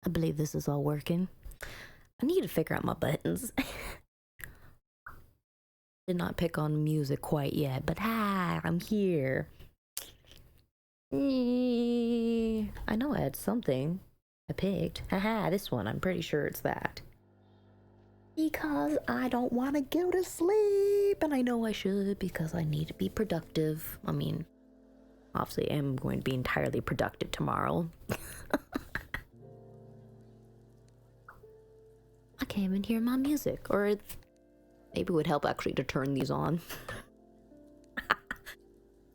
I believe this is all working. I need to figure out my buttons. Did not pick on music quite yet, but I'm here. I know I had something I picked. This one. I'm pretty sure it's that. Because I don't want to go to sleep, and I know I should because I need to be productive. I mean, obviously, I am going to be entirely productive tomorrow. I can't even hear my music, or maybe it would help actually to turn these on.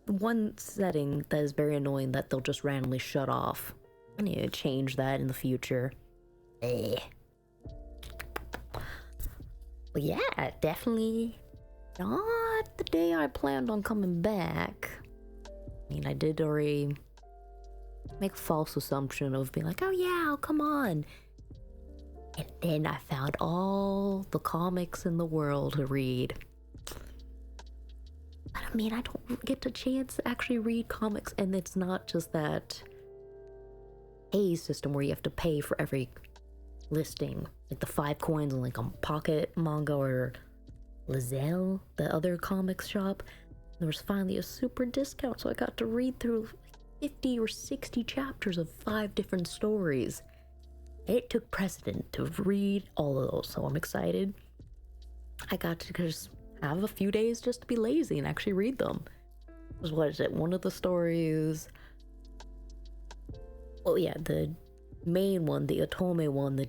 One setting that is very annoying that they'll just randomly shut off. I need to change that in the future. But yeah, definitely not the day I planned on coming back. I mean, I did already make a false assumption of being like, oh yeah, I'll come on. And then I found all the comics in the world to read. I mean, I don't get a chance to actually read comics, and it's not just that pay system where you have to pay for every listing, like the 5 coins in like a Pocket Manga or Lizelle, the other comics shop. There was finally a super discount, so I got to read through 50 or 60 chapters of 5 different stories. It took precedent to read all of those, so I'm excited. I got to just have a few days just to be lazy and actually read them. What is it? One of the stories. Oh yeah, the main one, the Otome one, the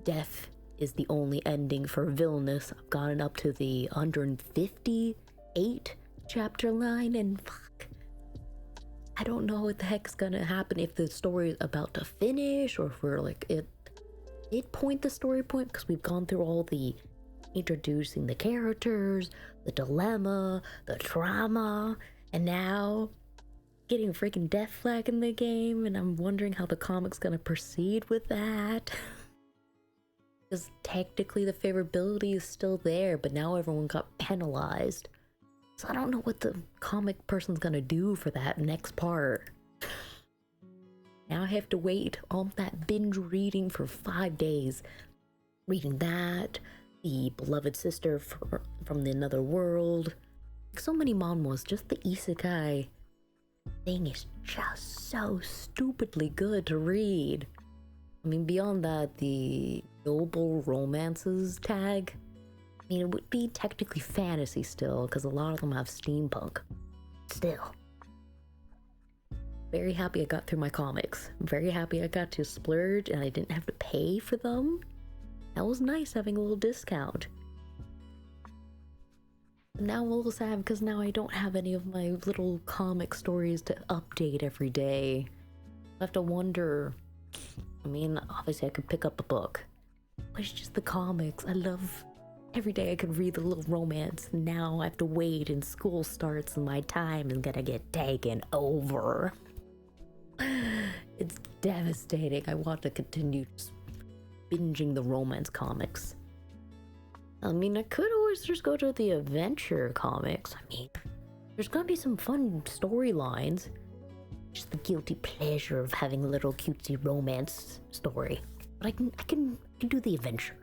death is the only ending for Villainous. I've gotten up to the 158 chapter line, and fuck, I don't know what the heck's gonna happen, if the story is about to finish or if we're like at the story point, because we've gone through all the introducing the characters, the dilemma, the trauma, and now getting a freaking death flag in the game, and I'm wondering how the comic's gonna proceed with that. Because technically the favorability is still there, but now everyone got penalized. So I don't know what the comic person's gonna do for that next part. Now I have to wait on that binge reading for 5 days. Reading that, the beloved sister from the another world. So many manhwas, just the isekai thing is just so stupidly good to read. I mean, beyond that, the noble romances tag, I mean, it would be technically fantasy still, because a lot of them have steampunk. Still. Very happy I got through my comics. I'm very happy I got to splurge and I didn't have to pay for them. That was nice having a little discount. Now I'm a little sad because now I don't have any of my little comic stories to update every day. I have to wonder. I mean, obviously I could pick up a book, but it's just the comics. I love every day I could read the little romance. Now I have to wait and school starts and my time is gonna get taken over. It's devastating. I want to continue binging the romance comics. I mean, I could always just go to the adventure comics. I mean, there's gonna be some fun storylines. Just the guilty pleasure of having a little cutesy romance story. But I can do the adventure.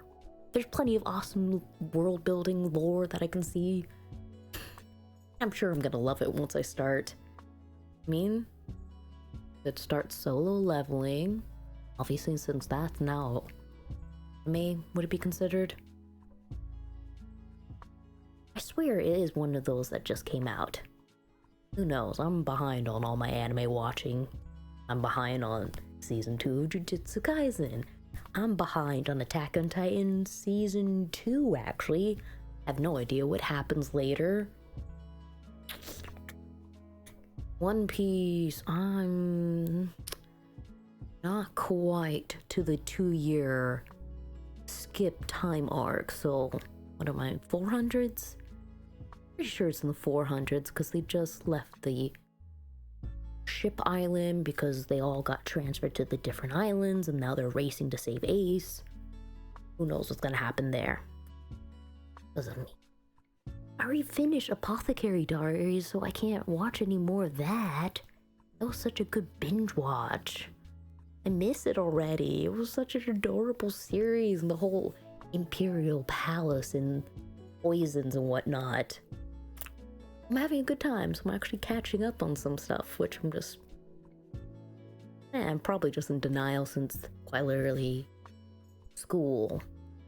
There's plenty of awesome world building lore that I can see. I'm sure I'm gonna love it once I start. I mean, it starts solo leveling. Obviously, since that's now anime, would it be considered? I swear it is one of those that just came out. Who knows? I'm behind on all my anime watching. I'm behind on season 2 of Jujutsu Kaisen. I'm behind on Attack on Titan season 2, actually. I have no idea what happens later. One Piece, I'm not quite to the 2-year skip time arc. So, what am I, 400s? Pretty sure it's in the 400s because they just left the ship island because they all got transferred to the different islands and now they're racing to save Ace. Who knows what's gonna happen there? Doesn't mean I already finished Apothecary Diaries, so I can't watch any more of that. That was such a good binge watch. I miss it already. It was such an adorable series, and the whole Imperial Palace and poisons and whatnot. I'm having a good time, so I'm actually catching up on some stuff, which I'm probably just in denial since quite literally school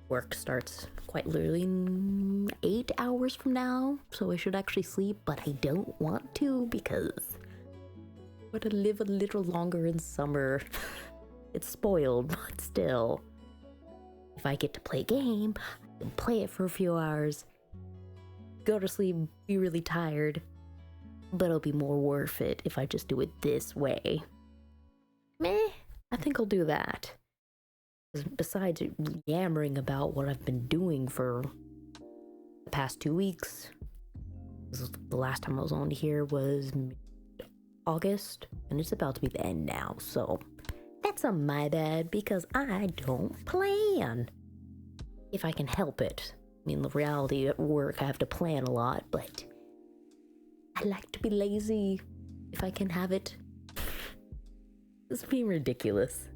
work starts quite literally in 8 hours from now, so I should actually sleep, but I don't want to because I want to live a little longer in summer. It's spoiled, but still. If I get to play a game, I can play it for a few hours, go to sleep, be really tired, but it'll be more worth it if I just do it this way. Meh, I think I'll do that. Besides yammering about what I've been doing for the past 2 weeks, the last time I was on here was August, and it's about to be the end now, so that's on my bad because I don't plan. If I can help it. I mean, the reality at work, I have to plan a lot, but I like to be lazy if I can have it. It's being ridiculous.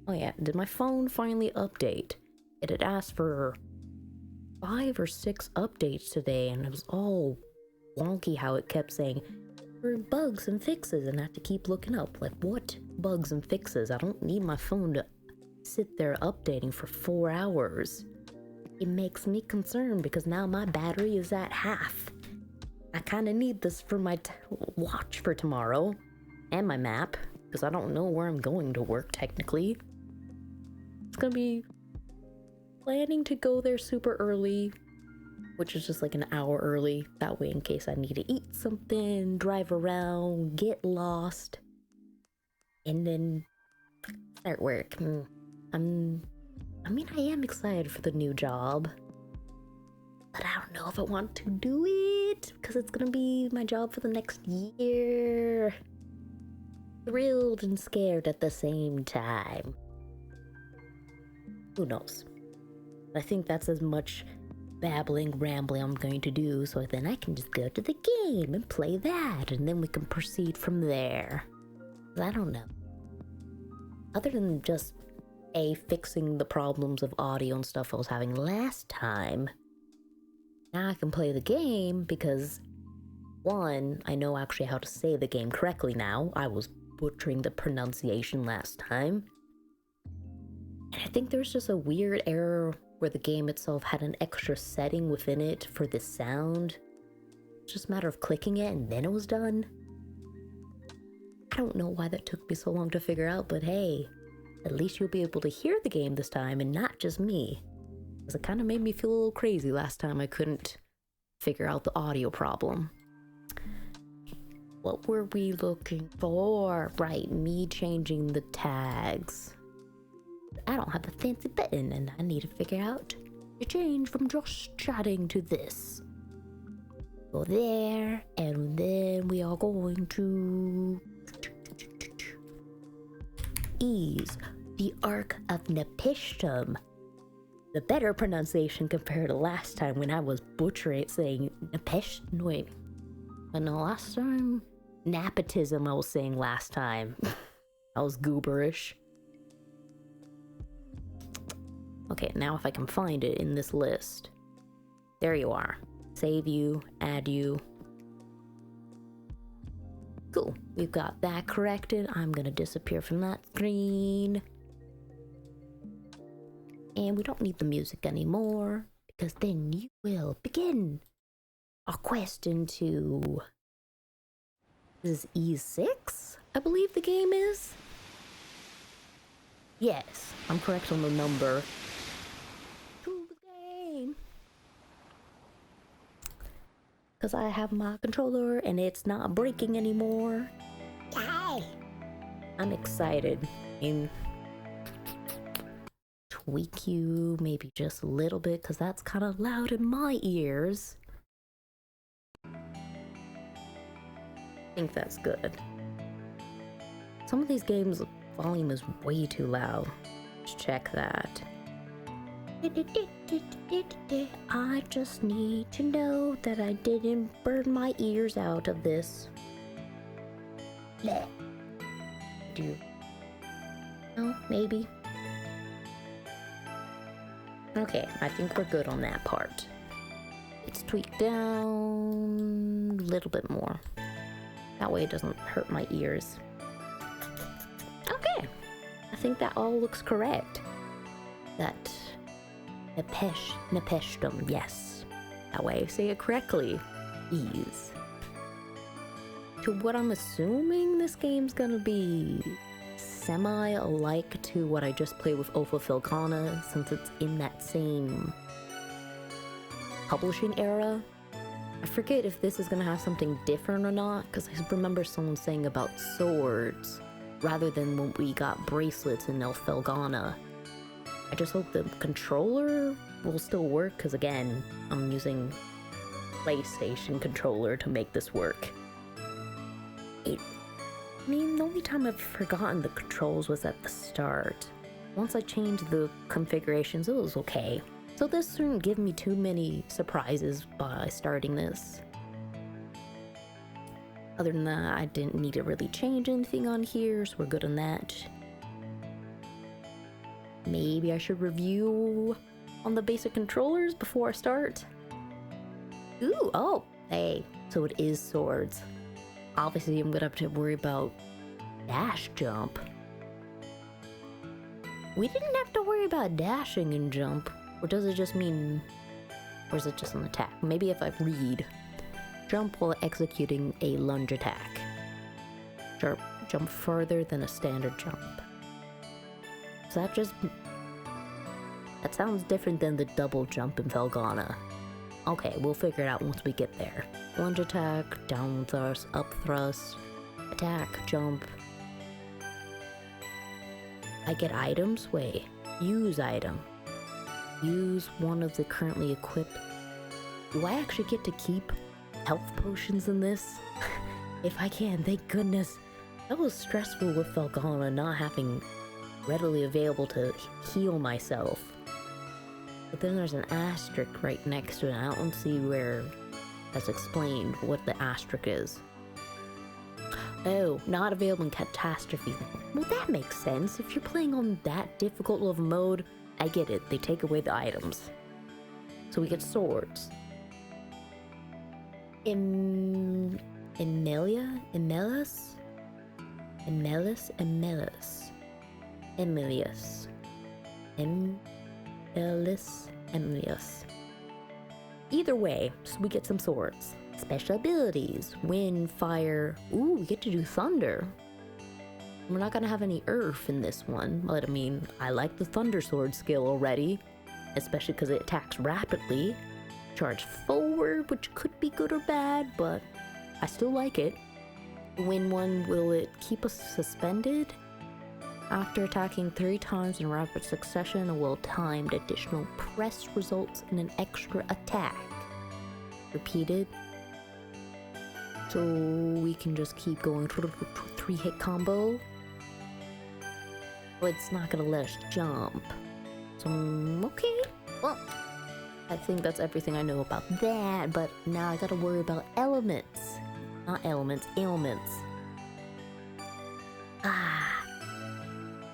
Oh yeah, did my phone finally update? It had asked for 5 or 6 updates today, and it was all wonky how it kept saying, for bugs and fixes, and I have to keep looking up, like, what bugs and fixes? I don't need my phone to sit there updating for 4 hours. It makes me concerned because now my battery is at half. I kind of need this for my watch for tomorrow, and my map, because I don't know where I'm going to work technically. It's gonna be planning to go there super early, which is just like an hour early. That way, in case I need to eat something, drive around, get lost, and then start work. I am excited for the new job, but I don't know if I want to do it because it's gonna be my job for the next year. Thrilled and scared at the same time. Who knows? I think that's as much babbling, rambling I'm going to do, so then I can just go to the game and play that, and then we can proceed from there. I don't know. Other than just fixing the problems of audio and stuff I was having last time, now I can play the game because, one, I know actually how to say the game correctly now. I was butchering the pronunciation last time. And I think there's just a weird error where the game itself had an extra setting within it for the sound. It's just a matter of clicking it and then it was done. I don't know why that took me so long to figure out, but hey, at least you'll be able to hear the game this time and not just me. Because it kind of made me feel a little crazy last time I couldn't figure out the audio problem. What were we looking for? Right, me changing the tags. I don't have a fancy button and I need to figure out to change from just chatting to this. Go there, and then we are going to ease the Ark of Nepishtim. The better pronunciation compared to last time when I was butchering saying Nepishtim. Wait, no, last time? Nepotism I was saying last time. I was gooberish. Okay, now if I can find it in this list. There you are. Save you, add you. Cool, we've got that corrected. I'm gonna disappear from that screen. And we don't need the music anymore, because then you will begin our quest into... This is E6, I believe the game is? Yes, I'm correct on the number. To the game. Because I have my controller and it's not breaking anymore. Yay! I'm excited. And tweak you maybe just a little bit because that's kind of loud in my ears. I think that's good. Some of these games volume is way too loud. Let's check that. I just need to know that I didn't burn my ears out of this. Bleh. Do. Oh, maybe. Okay, I think we're good on that part. Let's tweak down a little bit more. That way it doesn't hurt my ears. Okay, I think that all looks correct. That nepeshtum, yes. That way I say it correctly. Ease. To what I'm assuming this game's gonna be semi-alike to what I just played with Opha Felghana, since it's in that same publishing era. I forget if this is gonna have something different or not, because I remember someone saying about swords rather than when we got bracelets in Felghana. I just hope the controller will still work, because again, I'm using PlayStation controller to make this work. I mean, the only time I've forgotten the controls was at the start. Once I changed the configurations, it was okay. So this shouldn't give me too many surprises by starting this. Other than that, I didn't need to really change anything on here, so we're good on that. Maybe I should review on the basic controllers before I start. Ooh, oh, hey, so it is swords. Obviously, I'm gonna have to worry about dash jump. We didn't have to worry about dashing and jump. Or does it just mean... Or is it just an attack? Maybe if I read. Jump while executing a lunge attack. Jump further than a standard jump. So that just... That sounds different than the double jump in Felghana. Okay, we'll figure it out once we get there. Lunge attack, down thrust, up thrust, attack, jump. I get items? Wait. Use item. Use one of the currently equipped. Do I actually get to keep health potions in this? If I can, thank goodness. That was stressful with Felghana not having readily available to heal myself. But then there's an asterisk right next to it. I don't see where that's explained what the asterisk is. Oh, not available in catastrophe. Well, that makes sense. If you're playing on that difficult of a mode, I get it. They take away the items. So we get swords. Emilius? Either way, so we get some swords. Special abilities. Wind, fire. Ooh, we get to do thunder. We're not gonna have any earth in this one, but I mean, I like the thunder sword skill already. Especially because it attacks rapidly. Charge forward, which could be good or bad, but I still like it. The wind one, will it keep us suspended? After attacking 3 times in rapid succession, a well-timed additional press results in an extra attack. Repeated. So we can just keep going 3-hit combo. But it's not gonna let us jump. So, okay. Well, I think that's everything I know about that, but now I gotta worry about elements. Not elements, ailments.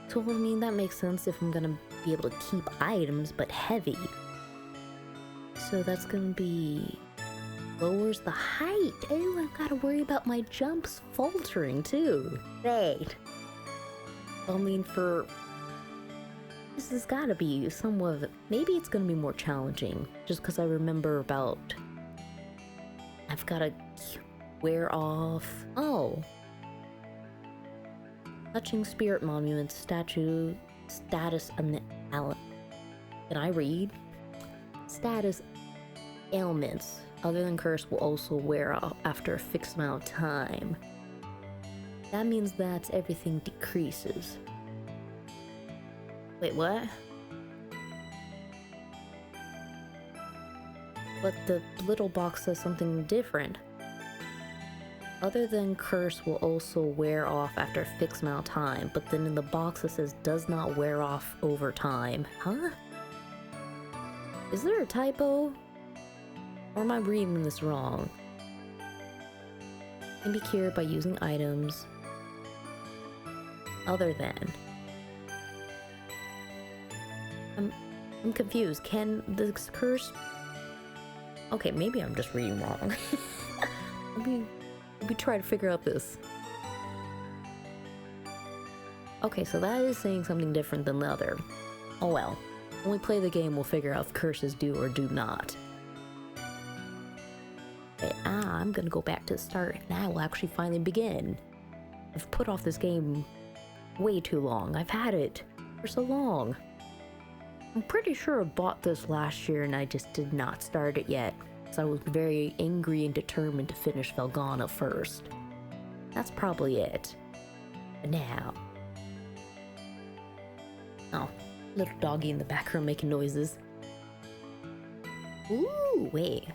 So, I mean, that makes sense if I'm gonna be able to keep items, but heavy. So that's gonna be... lowers the height. Oh, I've gotta worry about my jumps faltering, too. Great. I mean, for... This has gotta be somewhat... Maybe it's gonna be more challenging, just because I remember about... I've gotta wear off... Oh... Touching spirit monuments, statue, status, can I read? Status ailments, other than curse, will also wear off after a fixed amount of time. That means that everything decreases. Wait, what? But the little box says something different. Other than curse will also wear off after a fixed amount of time, but then in the box it says does not wear off over time. Huh? Is there a typo? Or am I reading this wrong? Can be cured by using items. Other than. I'm confused. Can this curse... Okay, maybe I'm just reading wrong. Let me try to figure out this. Okay, so that is saying something different than the other. Oh well. When we play the game, we'll figure out if curses do or do not. Okay, I'm gonna go back to the start and I will actually finally begin. I've put off this game way too long. I've had it for so long. I'm pretty sure I bought this last year and I just did not start it yet. So I was very angry and determined to finish Felghana first. That's probably it. But now... Oh, little doggy in the background making noises. Ooh, wait.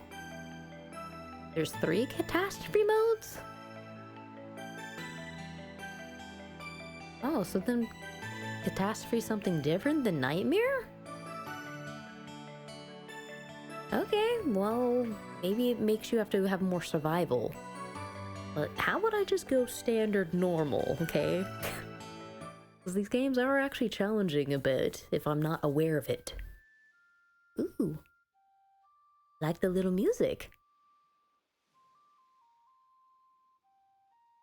There's 3 catastrophe modes? Oh, so then catastrophe something different than nightmare? Okay, well, maybe it makes you have to have more survival. But how would I just go standard normal, okay? Because these games are actually challenging a bit if I'm not aware of it. Ooh. Like the little music.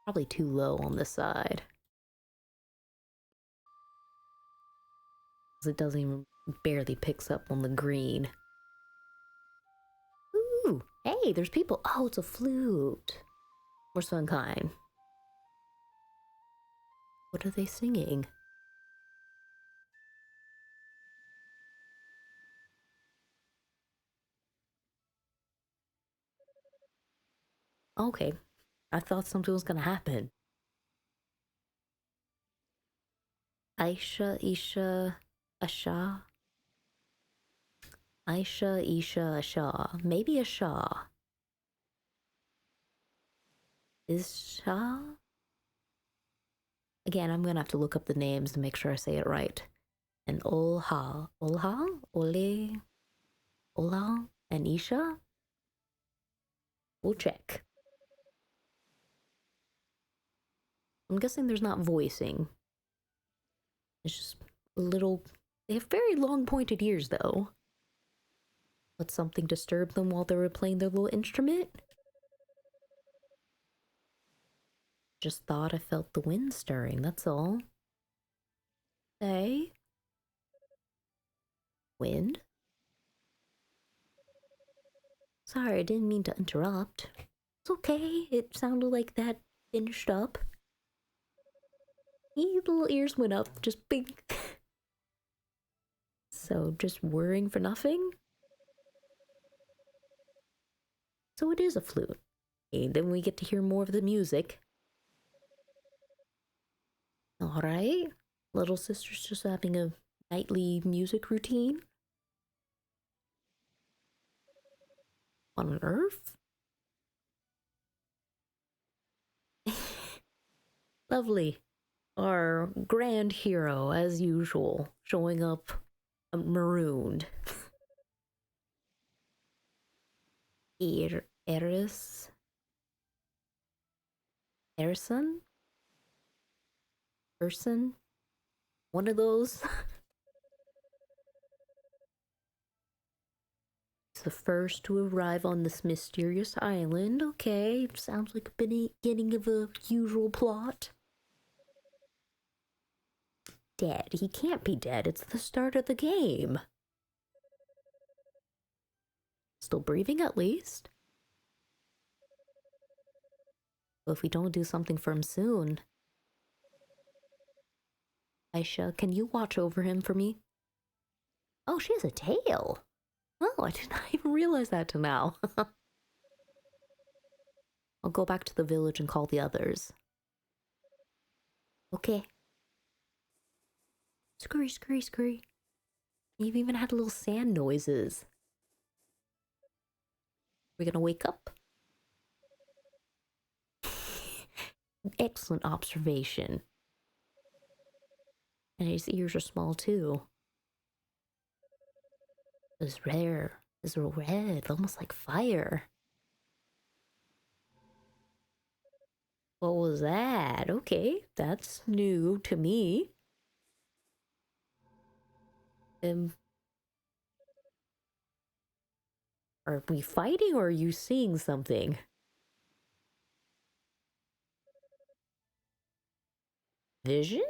Probably too low on this side. Because it doesn't even barely picks up on the green. Ooh, hey, there's people. Oh, it's a flute. Or some kind. What are they singing? Okay, I thought something was gonna happen. Aisha, Isha, Asha? Aisha, Isha, Asha. Maybe Asha. Is Shah? Again, I'm gonna have to look up the names to make sure I say it right. And Olha. Olha? Ole? Ola? And Isha? We'll check. I'm guessing there's not voicing. It's just a little... They have very long pointed ears, though. Let something disturb them while they were playing their little instrument? Just thought I felt the wind stirring, that's all. Hey? Wind? Sorry, I didn't mean to interrupt. It's okay, it sounded like that finished up. Your little ears went up, just big. So, just worrying for nothing? So it is a flute. And then we get to hear more of the music. Alright. Little sister's just having a nightly music routine. On Earth? Lovely. Our grand hero, as usual, showing up marooned. Eris? Erison? Person? One of those? He's the first to arrive on this mysterious island. Okay, sounds like a beginning of a usual plot. Dead. He can't be dead. It's the start of the game. Still breathing at least. But if we don't do something for him soon... Aisha, can you watch over him for me? Oh, she has a tail. Oh, I did not even realize that till now. I'll go back to the village and call the others. Okay. Scurry, scurry, scurry. You've even had little sand noises. We're gonna wake up. Excellent observation. And his ears are small too. It's rare. It's red, almost like fire. What was that? Okay, that's new to me. Are we fighting or are you seeing something? Vision?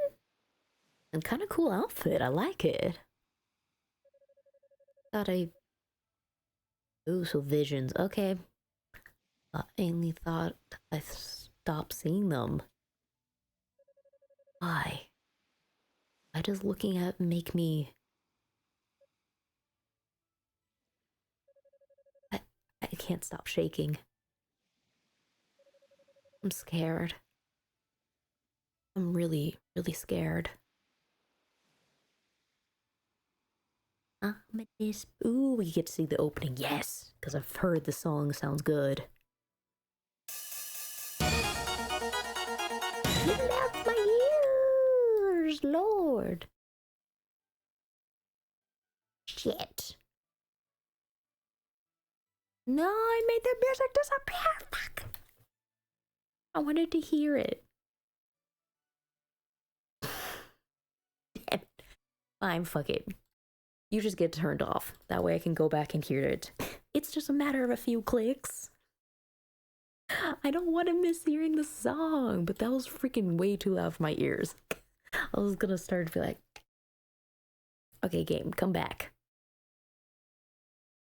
And kind of cool outfit. I like it. Thought I. Ooh, so visions. Okay. I only thought I stopped seeing them. Why? Why does looking at make me. I can't stop shaking. I'm scared. I'm really, really scared. Ominous. Ooh, we get to see the opening. Yes, because I've heard the song sounds good. Get out my ears, Lord. Shit. No, I made the music disappear. Fuck. I wanted to hear it. Damn it. Fine, fuck it. You just get turned off. That way I can go back and hear it. It's just a matter of a few clicks. I don't want to miss hearing the song, but that was freaking way too loud for my ears. I was gonna start to be like, okay, game, come back.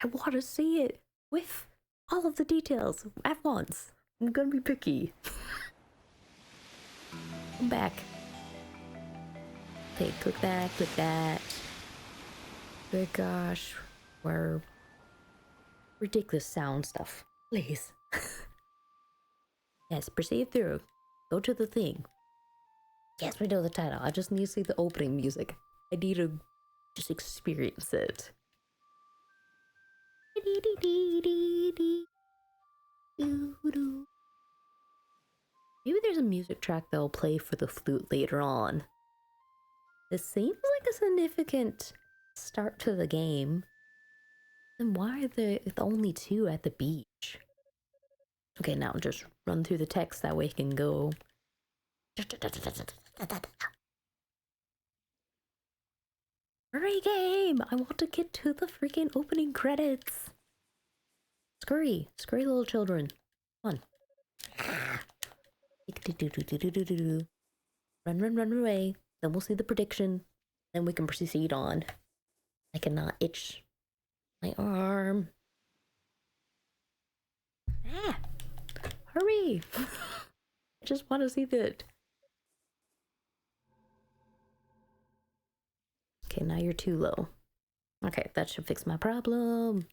I want to see it with all of the details at once. I'm gonna be picky. Come back. Okay, click that, click that. Good gosh, where ridiculous sound stuff, please. Yes, proceed through. Go to the thing. Yes, we know the title. I just need to see the opening music. I need to just experience it. Maybe there's a music track that'll play for the flute later on. This seems like a significant start to the game. Then why are there only two at the beach? Okay, now just run through the text, that way it can go. Hurry, game! I want to get to the freaking opening credits. Scurry, scurry, little children. Come on. Run, run, run away. Then we'll see the prediction. Then we can proceed on. I cannot itch my arm. Ah! Hurry! I just want to see that. Okay, now you're too low. Okay, that should fix my problem.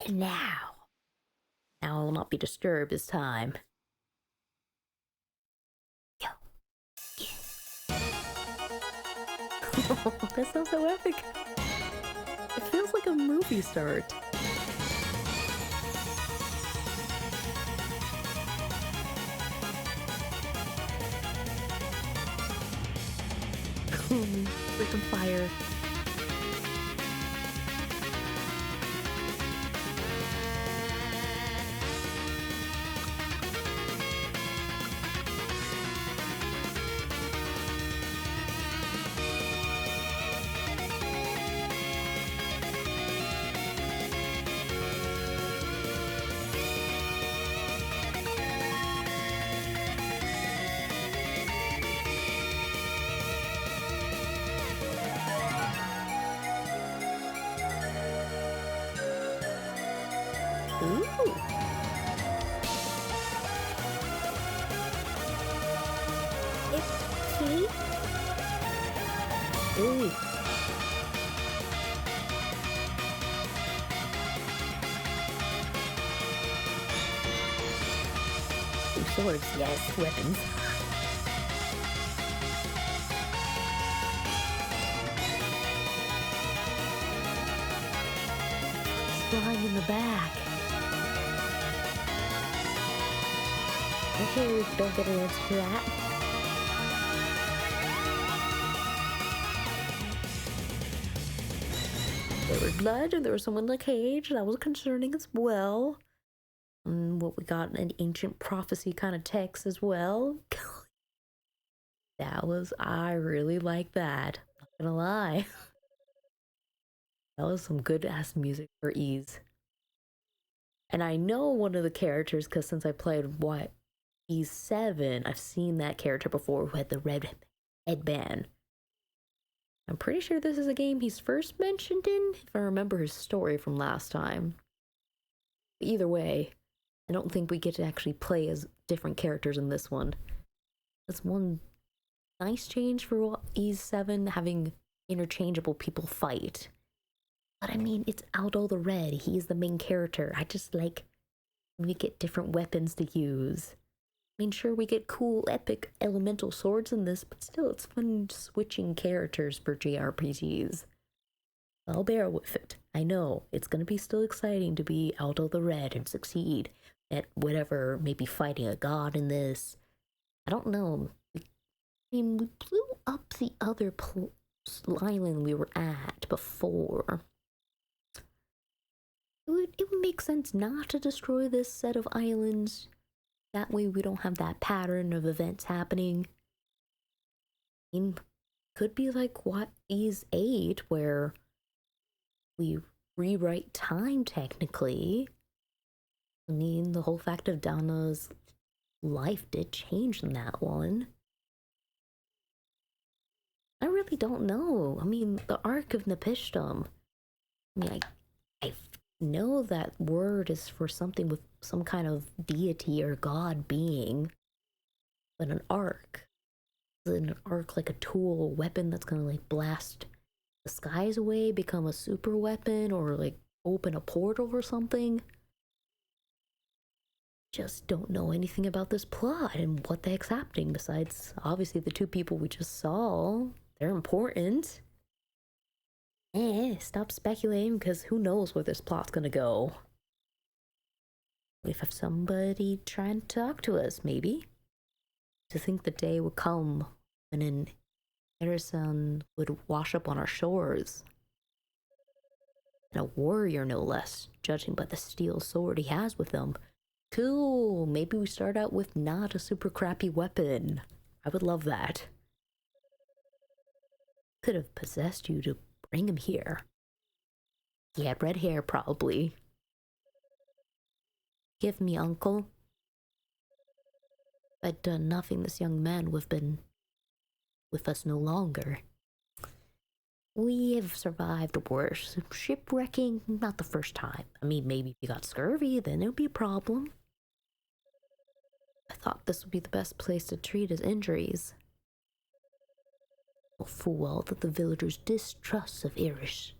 And now I will not be disturbed this time. Go. Yeah. That sounds so epic. It feels like a movie start. Freaking fire. Ooh. It's cute. Ooh. Ooh, swords, yes, weapons. Flying in the back. Okay, we don't get an answer to that. There was blood, and there was someone in the cage. That was concerning as well. What we got, an ancient prophecy kind of text as well. I really like that. Not gonna lie. That was some good ass music for Ys. And I know one of the characters because since I played Ys 7, I've seen that character before who had the red headband. I'm pretty sure this is a game he's first mentioned in, if I remember his story from last time. Either way, I don't think we get to actually play as different characters in this one. That's one nice change for Ys 7, having interchangeable people fight. But I mean, it's Aldo the Red. He's the main character. I just like we get different weapons to use. I mean, sure, we get cool, epic elemental swords in this, but still, it's fun switching characters for JRPGs. I'll bear with it. I know, it's gonna be still exciting to be Aldo the Red and succeed at whatever, maybe fighting a god in this. I don't know. I mean, we blew up the other island we were at before. It would make sense not to destroy this set of islands. That way we don't have that pattern of events happening. I mean, could be like what Ys 8, where we rewrite time technically. I mean, the whole fact of Dana's life did change in that one. I really don't know. I mean, the Ark of Nepishtim. I mean, I know that word is for something with some kind of deity or god being, but an arc. Is an arc like a tool, a weapon that's gonna like blast the skies away, become a super weapon, or like open a portal or something? Just don't know anything about this plot and what the heck's happening besides obviously the two people we just saw. They're important. Stop speculating because who knows where this plot's gonna go. We have somebody trying to talk to us, maybe. To think the day would come when an Erison would wash up on our shores. And a warrior, no less, judging by the steel sword he has with him. Cool, maybe we start out with not a super crappy weapon. I would love that. Could have possessed you to bring him here. He had red hair, probably. Give me, uncle. If I'd done nothing, this young man would have been with us no longer. We have survived worse. Shipwrecking, not the first time. I mean, maybe if you got scurvy, then it would be a problem. I thought this would be the best place to treat his injuries. Full well that the villagers' distrust of Erisons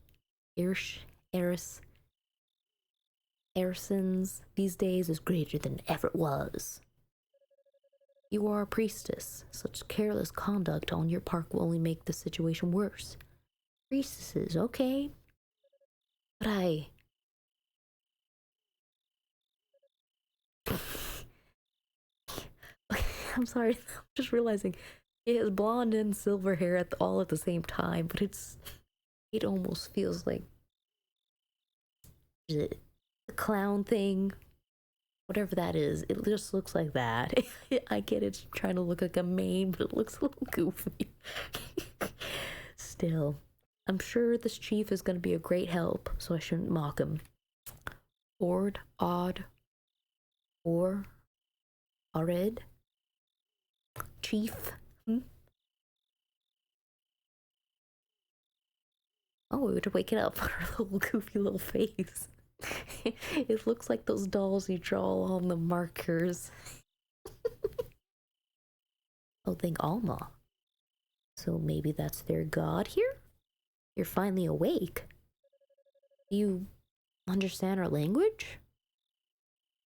these days is greater than ever it was. You are a priestess. Such careless conduct on your part will only make the situation worse. Priestesses, okay. But I'm sorry, I'm just realizing he has blonde and silver hair all at the same time, but it almost feels like the clown thing, whatever that is. It just looks like that. I get it's trying to look like a mane, but it looks a little goofy. Still, I'm sure this chief is going to be a great help, so I shouldn't mock him. Ord, Odd, or Arid, Chief. Oh, we were to wake it up on her little goofy little face. It looks like those dolls you draw on the markers. Oh, thank Alma. So maybe that's their god here? You're finally awake. You understand our language?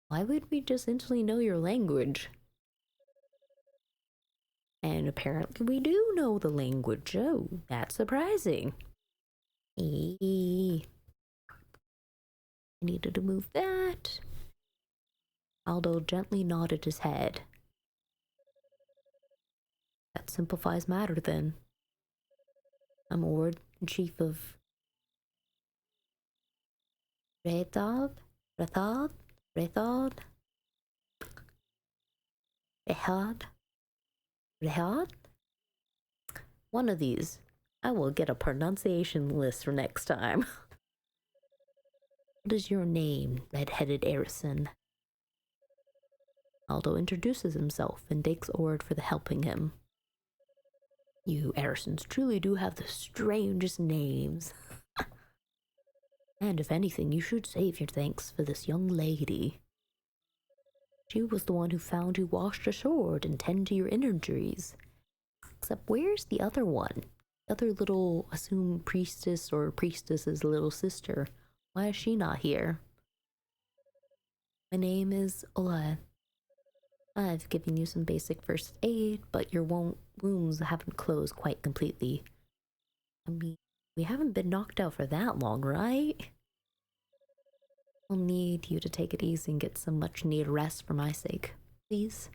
Why would we just instantly know your language? And apparently we do know the language. Oh, that's surprising. I needed to move that. Aldo gently nodded his head. That simplifies matter then. I'm Ward in Chief of Rethod? Rethod? Rethod? Rehad? Rehad? One of these. I will get a pronunciation list for next time. What is your name, red-headed Arison? Aldo introduces himself and thanks Ord for the helping him. You Arisons truly do have the strangest names. And if anything, you should save your thanks for this young lady. She was the one who found you washed ashore and tend to your injuries. Except where's the other one? The other little assumed priestess or priestess's little sister. Why is she not here? My name is Ola. I've given you some basic first aid, but your wounds haven't closed quite completely. I mean, we haven't been knocked out for that long, right? I'll need you to take it easy and get some much needed rest for my sake, please.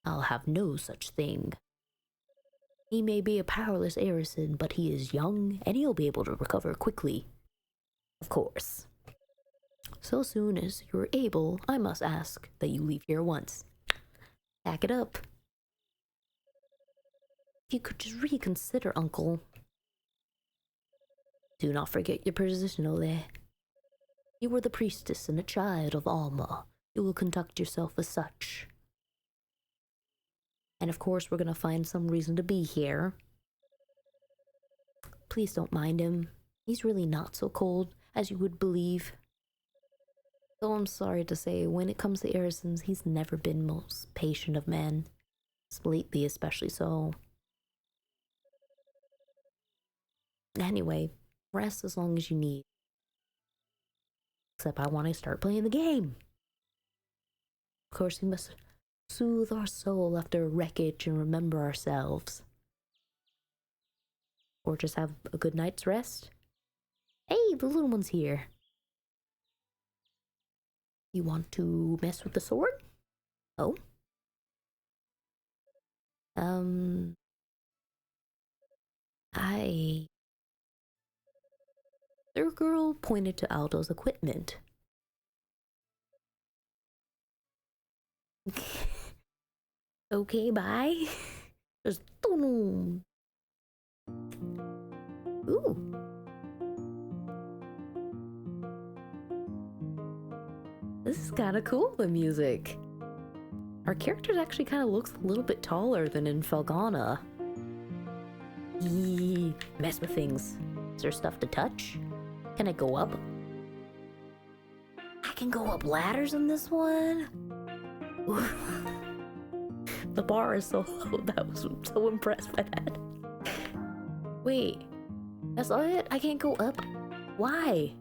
I'll have no such thing. He may be a powerless Arison, but he is young and he'll be able to recover quickly. Of course. So soon as you're able, I must ask that you leave here once. Pack it up. If you could just reconsider, Uncle. Do not forget your position, Ole. You were the priestess and a child of Alma. You will conduct yourself as such. And of course, we're gonna find some reason to be here. Please don't mind him. He's really not so cold as you would believe. Though I'm sorry to say, when it comes to Arisons, he's never been most patient of men. Lately, especially so. Anyway, rest as long as you need. Except I want to start playing the game. Of course, we must soothe our soul after wreckage and remember ourselves. Or just have a good night's rest. Hey, the little one's here. You want to mess with the sword? Oh? The girl pointed to Aldo's equipment. Okay, bye. Just boom. Ooh. This is kind of cool, the music. Our character actually kind of looks a little bit taller than in Felghana. Eee, mess with things. Is there stuff to touch? Can I go up? I can go up ladders in this one? The bar is so low. That was so impressed by that. Wait, that's it? I can't go up? Why?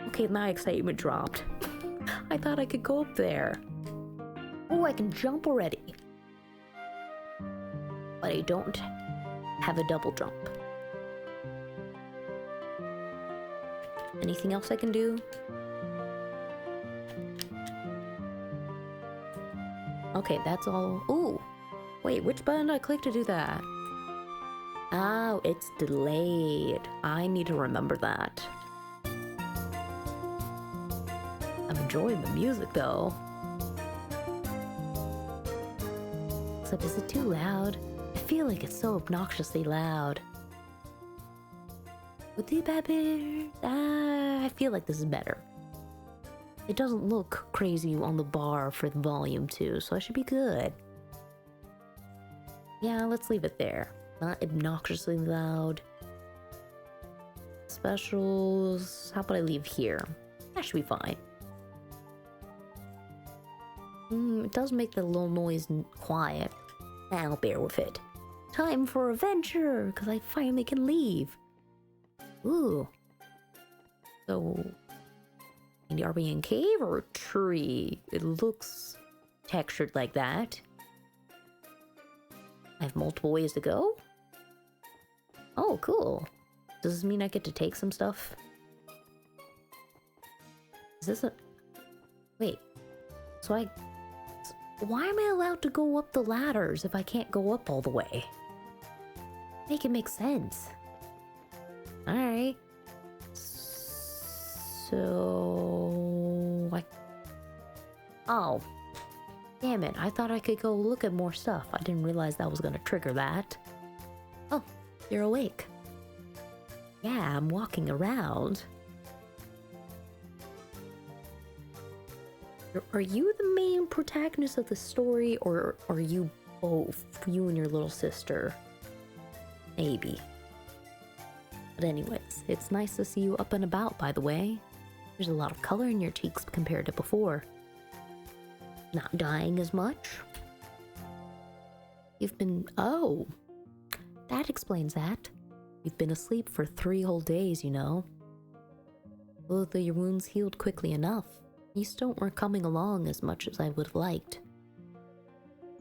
Okay, my excitement dropped. I thought I could go up there. Oh, I can jump already. But I don't have a double jump. Anything else I can do? Okay, that's all. Ooh, wait, which button did I click to do that? Oh, it's delayed. I need to remember that. I'm enjoying the music though. Except is it too loud? I feel like it's so obnoxiously loud. I feel like this is better. It doesn't look crazy on the bar for the volume too, so I should be good. Yeah, let's leave it there. Not obnoxiously loud. Specials, how about I leave here? That should be fine. It does make the little noise quiet. I'll bear with it. Time for adventure, because I finally can leave. Ooh. So, are we in cave or tree? It looks textured like that. I have multiple ways to go? Oh, cool. Does this mean I get to take some stuff? Is this a... Wait. So I... Why am I allowed to go up the ladders if I can't go up all the way? Make it make sense. Alright. So... Oh. Damn it, I thought I could go look at more stuff. I didn't realize that was gonna trigger that. Oh, you're awake. Yeah, I'm walking around. Are you the main protagonist of the story, or are you both? You and your little sister? Maybe. But anyways, it's nice to see you up and about, by the way. There's a lot of color in your cheeks compared to before. Not dying as much. You've been... Oh! That explains that. You've been asleep for 3 whole days, you know. Both of your wounds healed quickly enough. You still weren't coming along as much as I would have liked.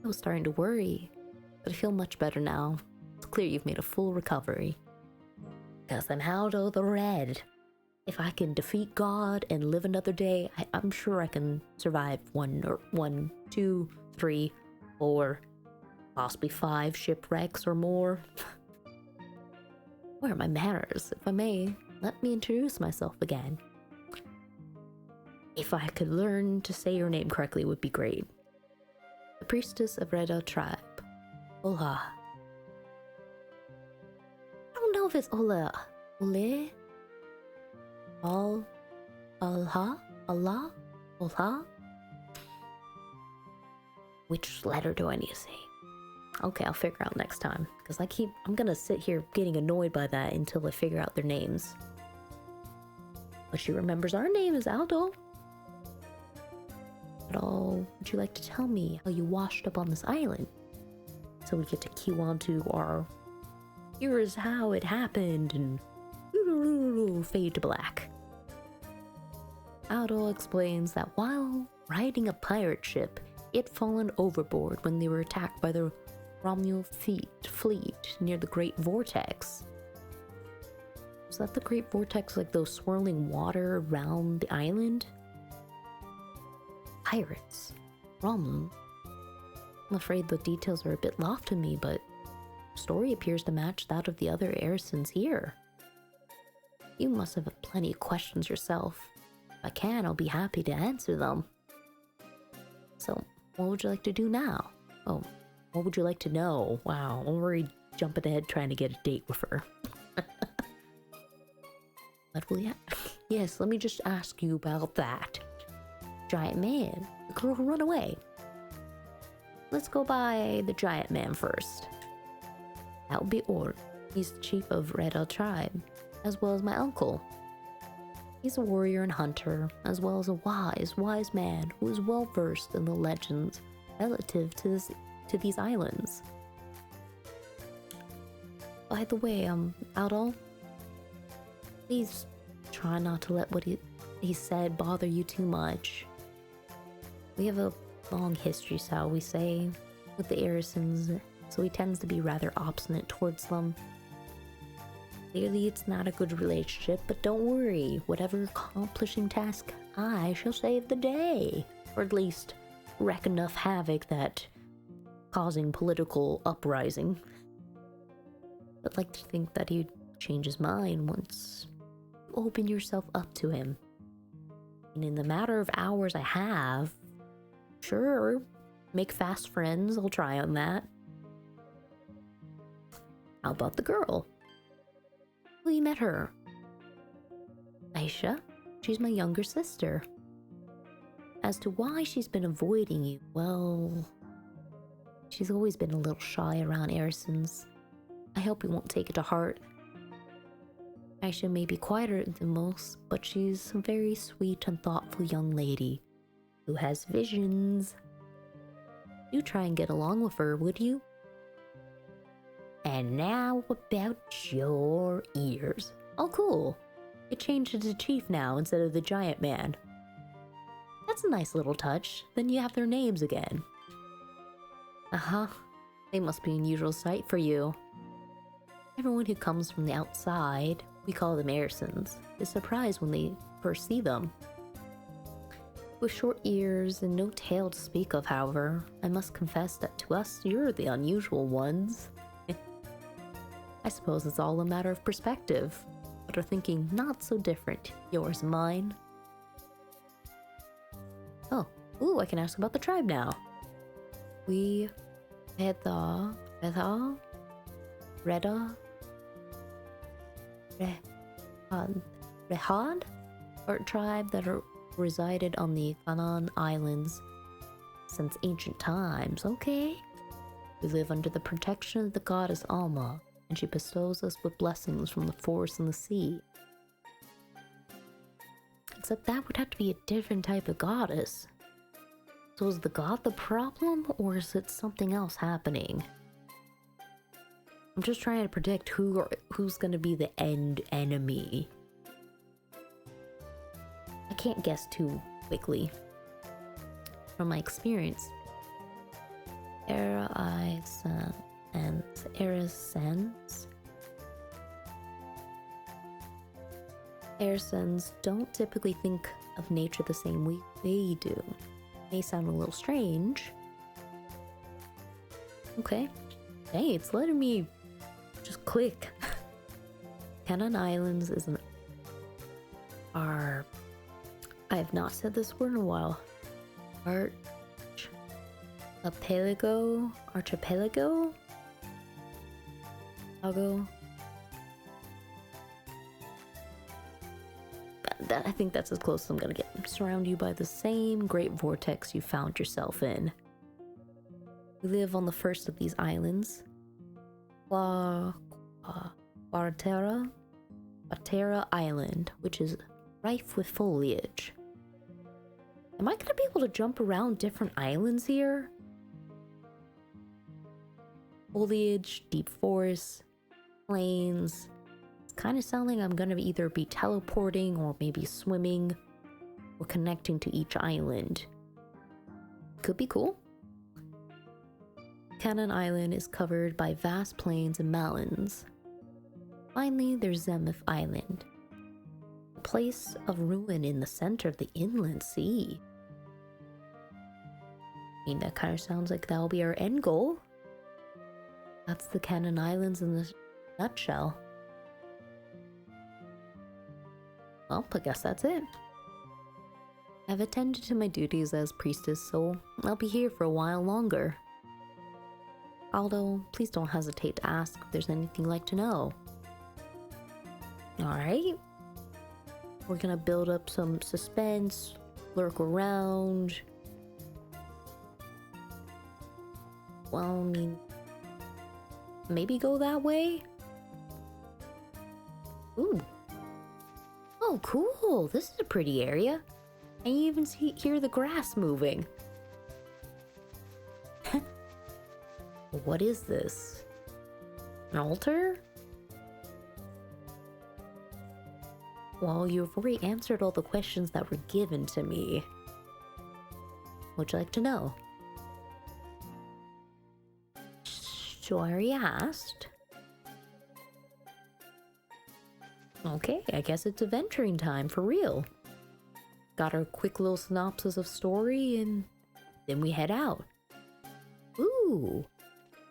I was starting to worry, but I feel much better now. It's clear you've made a full recovery. Because I'm Haldo the Red. If I can defeat God and live another day, I'm sure I can survive 1, 2, 3, 4, possibly 5 shipwrecks or more. Where are my manners? If I may, let me introduce myself again. If I could learn to say your name correctly, it would be great. The priestess of Red Elf tribe. Ola. I don't know if it's Ola. Ole? Allah? Olha? Which letter do I need to say? Okay, I'll figure out next time. Because I'm gonna sit here getting annoyed by that until I figure out their names. But she remembers our name is Aldo. But would you like to tell me how you washed up on this island? So we get to cue on to our... Here is how it happened, and... fade to black. Aldo explains that while riding a pirate ship, it had fallen overboard when they were attacked by the Romulan fleet near the Great Vortex. Is that the Great Vortex, like those swirling water around the island? Pirates. Romulan. I'm afraid the details are a bit lost to me, but the story appears to match that of the other Arisons here. You must have plenty of questions yourself. If I can, I'll be happy to answer them. So, what would you like to do now? Oh, what would you like to know? Wow, I'm already jumping ahead trying to get a date with her. What will you... Yes, let me just ask you about that. Giant man, the girl who ran away. Let's go by the giant man first. That would be Ord. He's the chief of Red Elf tribe, as well as my uncle. He's a warrior and hunter, as well as a wise man who is well versed in the legends relative to these islands. By the way, Aldo, please try not to let what he said bother you too much. We have a long history, shall we say, with the Arisons, so he tends to be rather obstinate towards them. Clearly it's not a good relationship, but don't worry, whatever accomplishing task, I shall save the day. Or at least wreak enough havoc that causing political uprising. I'd like to think that he'd change his mind once you open yourself up to him. And in the matter of hours I have, sure, make fast friends, I'll try on that. How about the girl? Well, you met her. Aisha, she's my younger sister. As to why she's been avoiding you, well, she's always been a little shy around Arisons. I hope you won't take it to heart. Aisha may be quieter than most, but she's a very sweet and thoughtful young lady who has visions. Do try and get along with her, would you? And now about your ears. Oh, cool. It changed to the chief now instead of the giant man. That's a nice little touch. Then you have their names again. Uh-huh. They must be an unusual sight for you. Everyone who comes from the outside, we call them Aersons, is surprised when they first see them. With short ears and no tail to speak of, however, I must confess that to us, you're the unusual ones. I suppose it's all a matter of perspective, but our thinking not so different, yours and mine. Oh, ooh, I can ask about the tribe now. We, Reda, Rehad, are a tribe that are resided on the Canaan Islands since ancient times. Okay. We live under the protection of the goddess Alma, and she bestows us with blessings from the forest and the sea. Except that would have to be a different type of goddess. So is the god the problem, or is it something else happening? I'm just trying to predict who's gonna be the end enemy. I can't guess too quickly. From my experience, Aersons don't typically think of nature the same way we do. May sound a little strange. Okay. Hey, it's letting me just click. Canaan Islands is I have not said this word in a while. Archipelago? I think that's as close as I'm gonna get. Surround you by the same great vortex you found yourself in. We live on the first of these islands, Bartera Island, which is rife with foliage. Am I gonna be able to jump around different islands here? Foliage, deep forests, plains. It's kind of sounding I'm gonna either be teleporting or maybe swimming or connecting to each island. Could be cool. Canaan Island is covered by vast plains and mountains. Finally, there's Zemeth Island, a place of ruin in the center of the inland sea. I mean, that kind of sounds like that'll be our end goal. That's the Canaan Islands in a nutshell. Well, I guess that's it. I've attended to my duties as priestess, so I'll be here for a while longer. Aldo, please don't hesitate to ask if there's anything you'd like to know. Alright. We're gonna build up some suspense, lurk around. Well, I mean, maybe go that way? Ooh. Oh, cool. This is a pretty area. And you even hear the grass moving. What is this? An altar? Well, you've already answered all the questions that were given to me. What'd you like to know? So I already asked. Okay, I guess it's adventuring time for real. Got our quick little synopsis of story and then we head out. Ooh,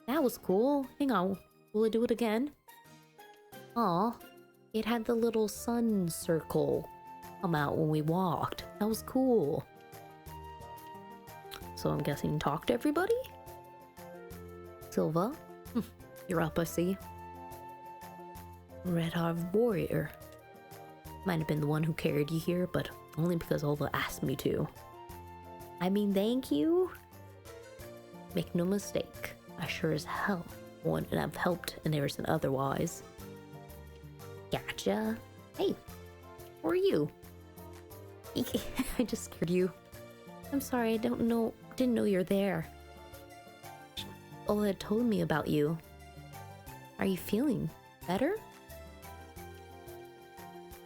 that was cool. Hang on, will I do it again? Aw, it had the little sun circle come out when we walked. That was cool. So I'm guessing talk to everybody? Silva, you're up, I see. Red Heart Warrior. Might have been the one who carried you here, but only because Olva asked me to. I mean, thank you. Make no mistake, I sure as hell wouldn't have helped an Aerson otherwise. Gotcha. Hey, who are you? I just scared you. I'm sorry, didn't know you're there. Ola had told me about you. Are you feeling better?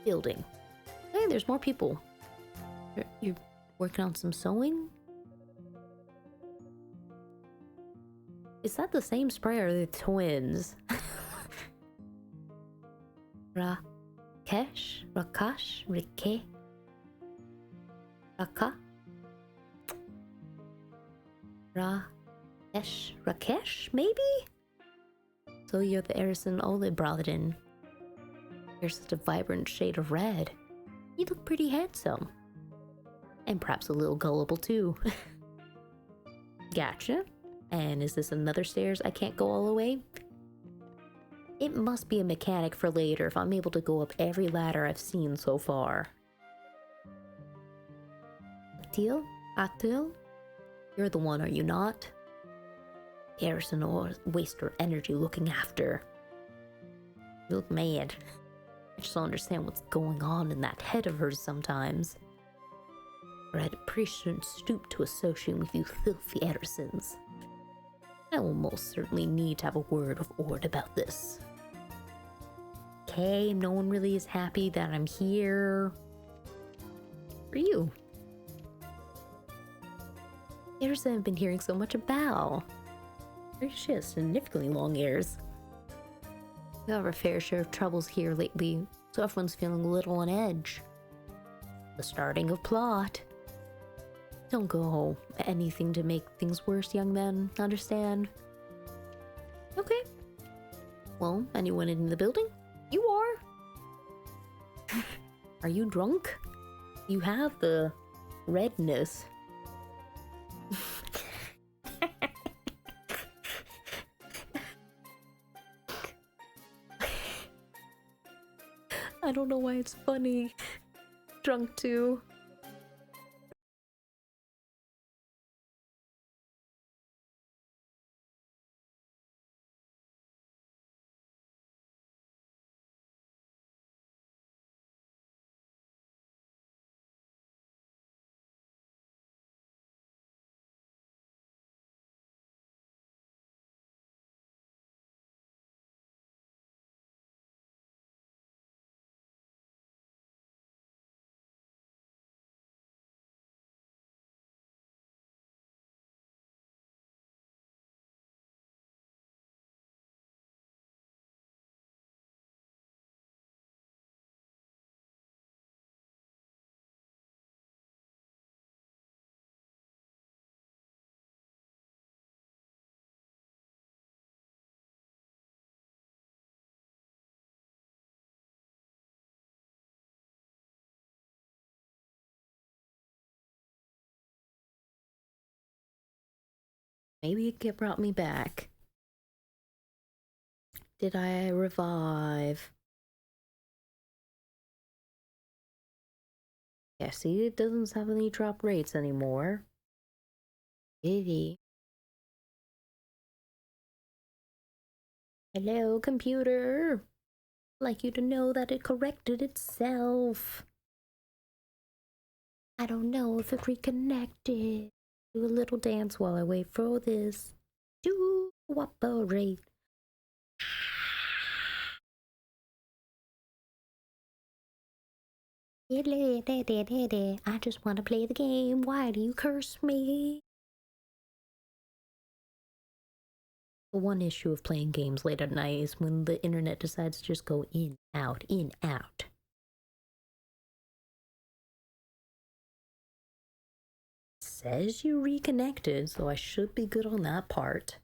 Building. Hey, there's more people. Working on some sewing? Is that the same spray or are they twins? Rakesh? Rakash? Rike? Raka? Rakesh? Maybe? So you're the Erison Ole brought in. You're such a vibrant shade of red. You look pretty handsome. And perhaps a little gullible too. Gotcha. And is this another stairs I can't go all the way? It must be a mechanic for later if I'm able to go up every ladder I've seen so far. Atil? You're the one, are you not? Harrison or waste her energy looking after. You look mad. I just don't understand what's going on in that head of hers sometimes. Or I'd shouldn't stoop to associate with you filthy Edisons. I will most certainly need to have a word of Ord about this. Okay, no one really is happy that I'm here. For you. Edison I've been hearing so much about. She has significantly long ears. We have our fair share of troubles here lately, so everyone's feeling a little on edge. The starting of plot. Don't go anything to make things worse, young men. Understand? Okay. Well, anyone in the building? You are. Are you drunk? You have the redness. I don't know why it's funny. Drunk too. Maybe it brought me back. Did I revive? Yeah, see, it doesn't have any drop rates anymore. Did he? Hello, computer. I'd like you to know that it corrected itself. I don't know if it reconnected. Do a little dance while I wait for this to operate. I just want to play the game. Why do you curse me? The one issue of playing games late at night is when the internet decides to just go in, out, in, out. It says you reconnected, so I should be good on that part.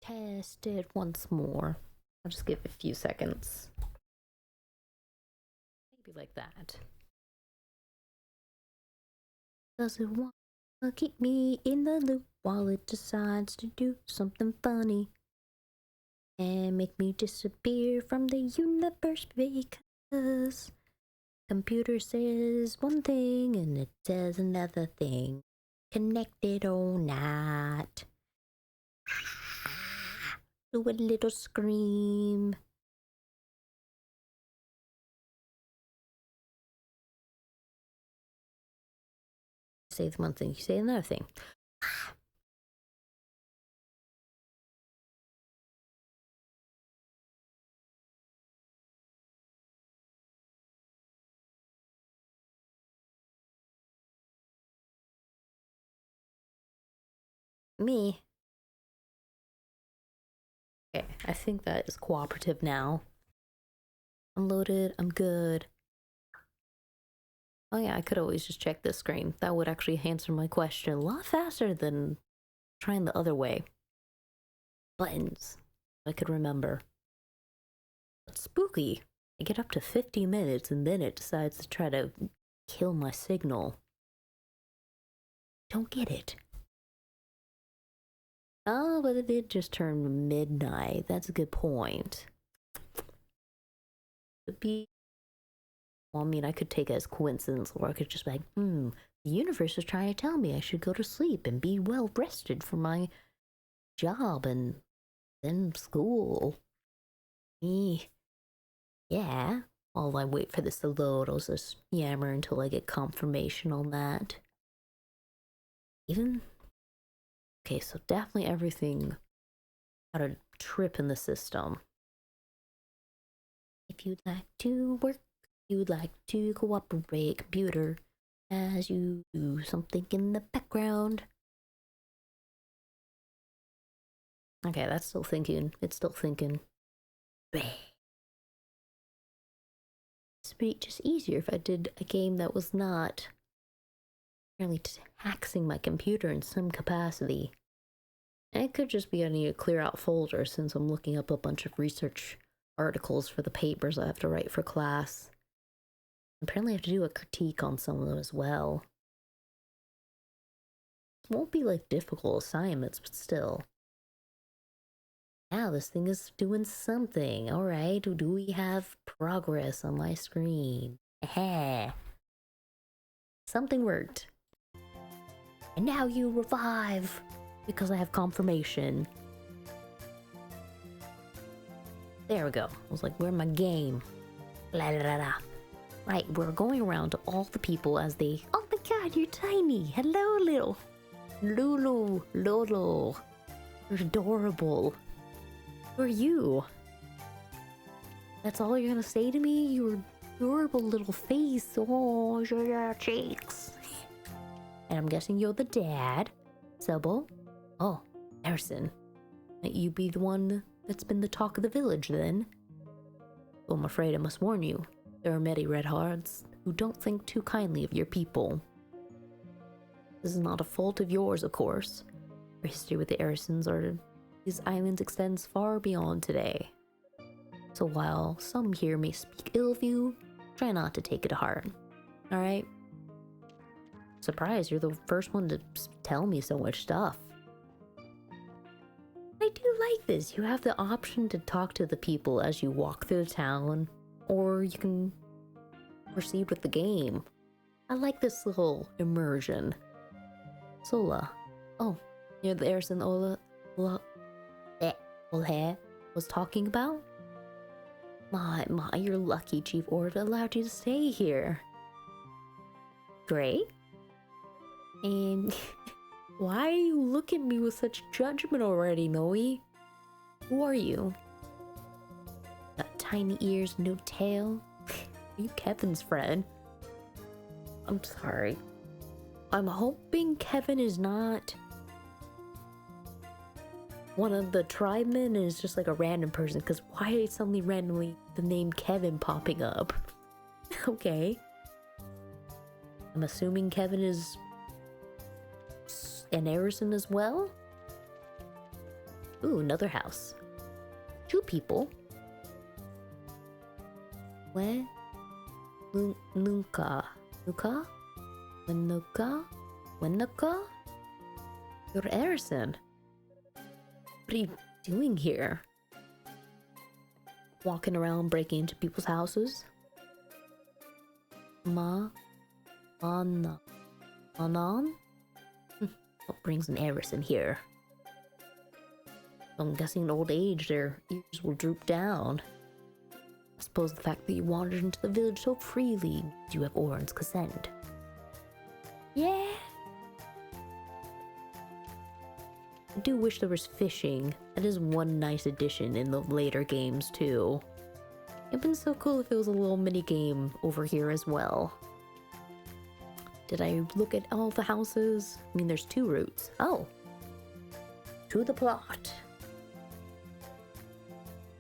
Test it once more. I'll just give it a few seconds. Maybe like that. Does it want to keep me in the loop while it decides to do something funny and make me disappear from the universe because computer says one thing and it says another thing, connected or not. Do a little scream. Say one thing, you say another thing. Me. Okay, I think that is cooperative now. I'm loaded, I'm good. Oh yeah, I could always just check this screen. That would actually answer my question a lot faster than trying the other way. Buttons. I could remember. But spooky. I get up to 50 minutes and then it decides to try to kill my signal. Don't get it. Oh, but it did just turn midnight. That's a good point. Could be. Well, I mean, I could take it as coincidence, or I could just be like, the universe is trying to tell me I should go to sleep and be well rested for my job and then school. Yeah. While I wait for this to load, I'll just yammer until I get confirmation on that. Even. Okay, so definitely everything had a trip in the system. If you'd like to work, you'd like to cooperate, computer, as you do something in the background. Okay, that's still thinking. It's still thinking. It'd be just easier if I did a game that was not really taxing my computer in some capacity. And it could just be I need to clear out folders since I'm looking up a bunch of research articles for the papers I have to write for class. Apparently I have to do a critique on some of them as well. It won't be like difficult assignments, but still. Now this thing is doing something. Alright, do we have progress on my screen? Something worked. And now you revive because I have confirmation. There we go. I was like, where's my game? La la la la. Right, we're going around to all the people as they. Oh my god, you're tiny. Hello, little Lulu, Lolo. You're adorable. Who are you? That's all you're gonna say to me? Your adorable little face. Oh, your cheeks. And I'm guessing you're the dad. Sebo. Oh, Harrison. Might you be the one that's been the talk of the village then? Well, I'm afraid I must warn you. There are many redhearts who don't think too kindly of your people. This is not a fault of yours, of course. Our history with the Arisons or these islands extends far beyond today. So while some here may speak ill of you, try not to take it to heart. Alright? Surprised you're the first one to tell me so much stuff. I do like this. You have the option to talk to the people as you walk through the town, or you can proceed with the game. I like this little immersion. Sola. Oh, you're the Arison Ola was talking about? My, you're lucky Chief Ord allowed you to stay here. Great. And why do you look at me with such judgment already, Noe? Who are you? Got tiny ears, no tail. Are you Kevin's friend? I'm sorry. I'm hoping Kevin is not one of the tribemen and is just like a random person, because why is suddenly randomly the name Kevin popping up? Okay. I'm assuming Kevin is an Arison as well? Ooh, another house. 2 people. Where? Nuka? Wenuka? You're Arison. What are you doing here? Walking around breaking into people's houses? Anan? What brings an Arison here? I'm guessing in old age their ears will droop down. I suppose the fact that you wandered into the village so freely means you have Orin's consent. Yeah. I do wish there was fishing. That is one nice addition in the later games too. It'd been so cool if it was a little mini game over here as well. Did I look at all the houses? I mean, there's 2 routes. Oh. To the plot.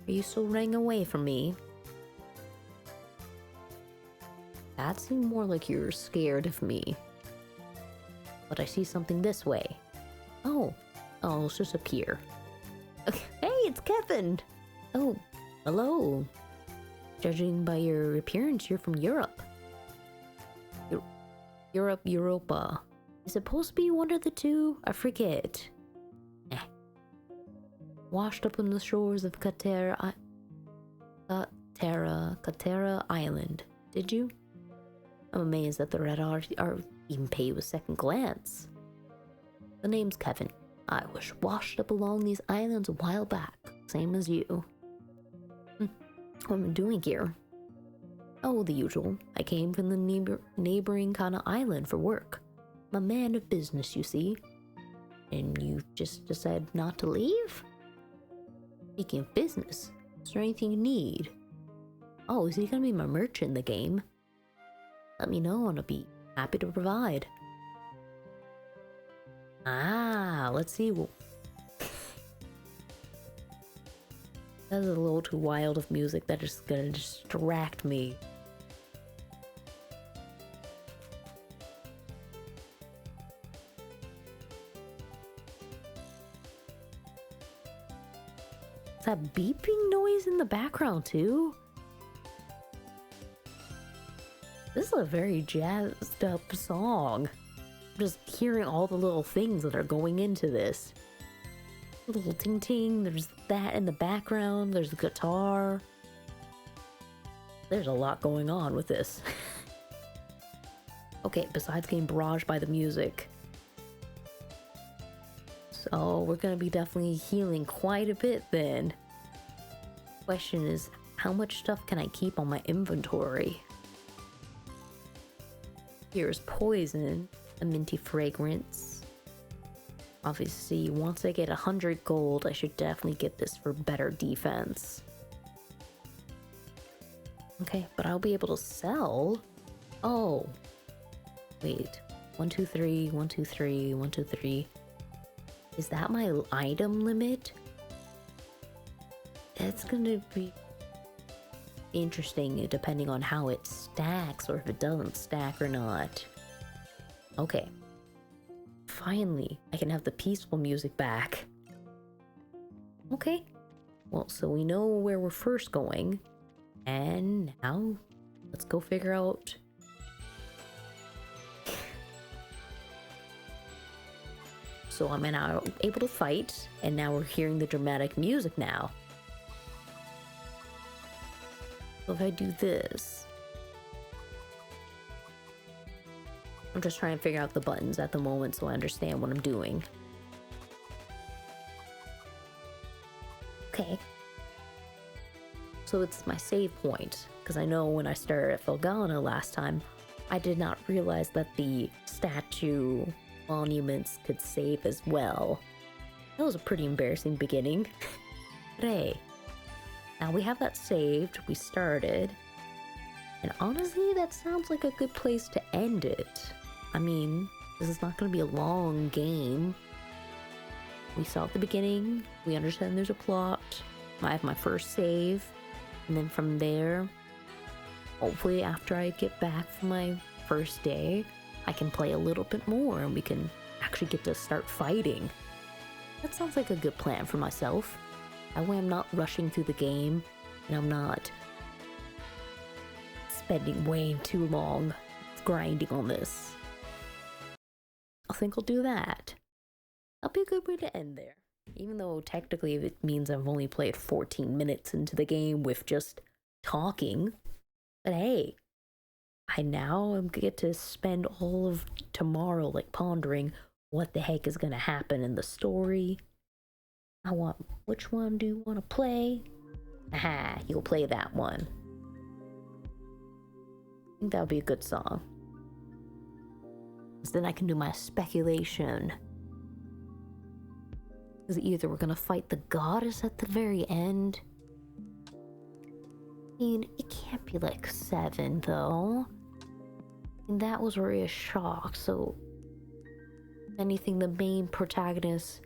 Are you still running away from me? That seemed more like you're scared of me. But I see something this way. Oh, it's just up here. Hey, it's Kevin! Oh, hello. Judging by your appearance, you're from Europe. Europa. Is it supposed to be one of the two? I forget. Washed up on the shores of Katera Island. Did you? I'm amazed that the Red are even paid with second glance. The name's Kevin. I was washed up along these islands a while back, same as you. What am I doing here? Oh, the usual. I came from the neighboring kind of island for work. I'm a man of business, you see. And you just decided not to leave? Speaking of business, is there anything you need? Oh, is he gonna be my merchant in the game? Let me know and I'll be happy to provide. Let's see. That's a little too wild of music that is gonna distract me. Is that beeping noise in the background too? This is a very jazzed up song. I'm just hearing all the little things that are going into this. A little ting ting, there's that in the background, there's the guitar. There's a lot going on with this. Okay, besides getting barraged by the music. So we're gonna be definitely healing quite a bit then. Question is, how much stuff can I keep on my inventory? Here's poison, a minty fragrance. Obviously, once I get 100 gold, I should definitely get this for better defense. Okay, but I'll be able to sell. Oh, wait. 1, 2, 3, 1, 2, 3, 1, 2, 3. Is that my item limit? It's gonna be interesting depending on how it stacks or if it doesn't stack or not. Okay. Finally, I can have the peaceful music back. Okay. Well, so we know where we're first going. And now, let's go figure out... So I'm now able to fight, and now we're hearing the dramatic music now. So if I do this... I'm just trying to figure out the buttons at the moment so I understand what I'm doing. Okay. So it's my save point, because I know when I started at Felghana last time, I did not realize that the statue monuments could save as well. That was a pretty embarrassing beginning. But hey, now we have that saved, we started, and honestly that sounds like a good place to end it. I mean, this is not going to be a long game. We saw at the beginning, we understand there's a plot, I have my first save, and then from there, hopefully after I get back from my first day, I can play a little bit more and we can actually get to start fighting. That sounds like a good plan for myself. That way I'm not rushing through the game and I'm not spending way too long grinding on this. I think I'll do that. That'll be a good way to end there. Even though technically it means I've only played 14 minutes into the game with just talking. But hey, I now get to spend all of tomorrow like pondering what the heck is gonna happen in the story. Which one do you want to play? Aha, you'll play that one. I think that would be a good song. Because then I can do my speculation. Because either we're gonna fight the goddess at the very end. I mean, it can't be like 7 though. And that was already a shock, so... If anything, the main protagonist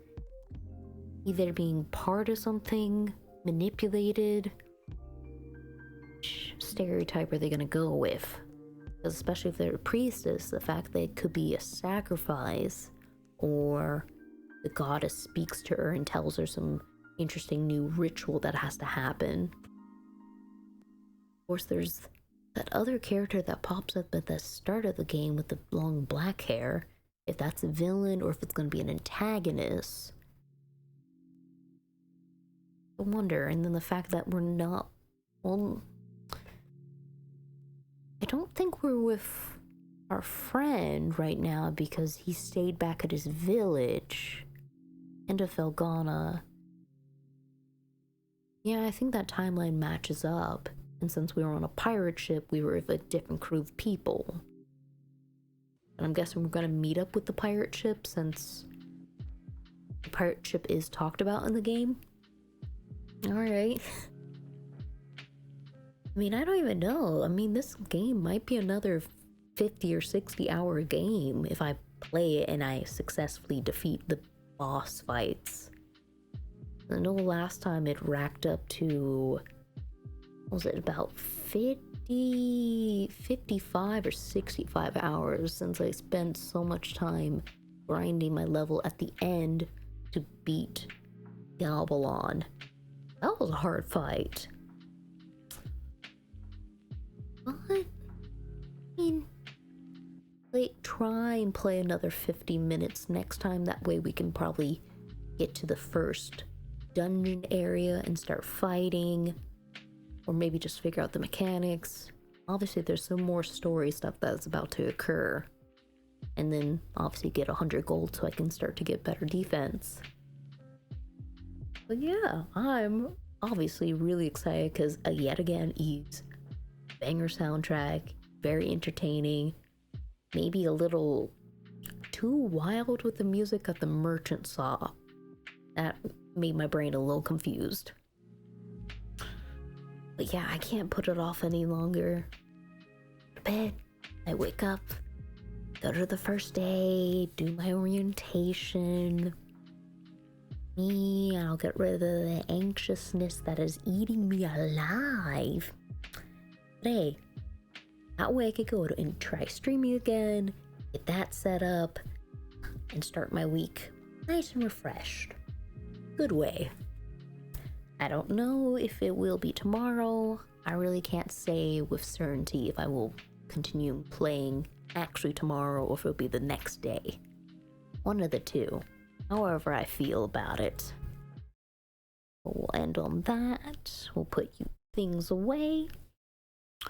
either being part of something, manipulated. Which stereotype are they gonna go with? Because especially if they're a priestess, the fact that it could be a sacrifice, or the goddess speaks to her and tells her some interesting new ritual that has to happen. Of course, there's that other character that pops up at the start of the game with the long black hair. If that's a villain or if it's going to be an antagonist. I wonder. And then the fact that we're not. Well, I don't think we're with our friend right now because he stayed back at his village. End of Felghana. Yeah, I think that timeline matches up. And since we were on a pirate ship, we were with a different crew of people. And I'm guessing we're gonna meet up with the pirate ship since the pirate ship is talked about in the game. Alright. I mean, I don't even know. I mean, this game might be another 50 or 60 hour game if I play it and I successfully defeat the boss fights. I know last time it racked up to, what was it, about 55 or 65 hours since I spent so much time grinding my level at the end to beat Galbalon. That was a hard fight. But, I mean, try and play another 50 minutes next time. That way we can probably get to the first dungeon area and start fighting. Or maybe just figure out the mechanics. Obviously, there's some more story stuff that's about to occur. And then, obviously, get 100 gold so I can start to get better defense. But yeah, I'm obviously really excited because, yet again, Eve's banger soundtrack, very entertaining. Maybe a little too wild with the music that the merchant saw. That made my brain a little confused. But yeah, I can't put it off any longer. To bed, I wake up, go to the first day, do my orientation. I'll get rid of the anxiousness that is eating me alive. But hey, that way I could go and try streaming again, get that set up, and start my week nice and refreshed. Good way. I don't know if it will be tomorrow. I really can't say with certainty if I will continue playing actually tomorrow or if it'll be the next day. One of the two. However I feel about it. We'll end on that. We'll put you things away. I